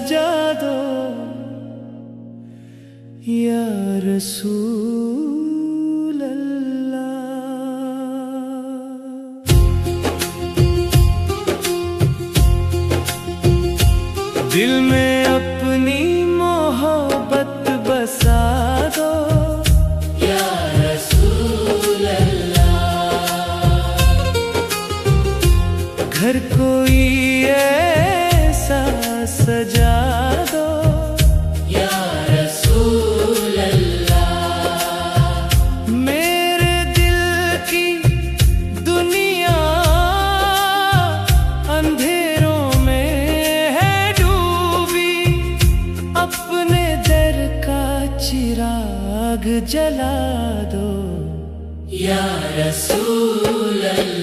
सजा दो या रसूल अल्लाह। दिल में अपनी मोहब्बत बसा दो या रसूल अल्लाह। घर कोई ऐसा सजा दो या रसूल अल्लाह। मेरे दिल की दुनिया अंधेरों में है डूबी, अपने दर का चिराग जला दो या रसूल अल्लाह।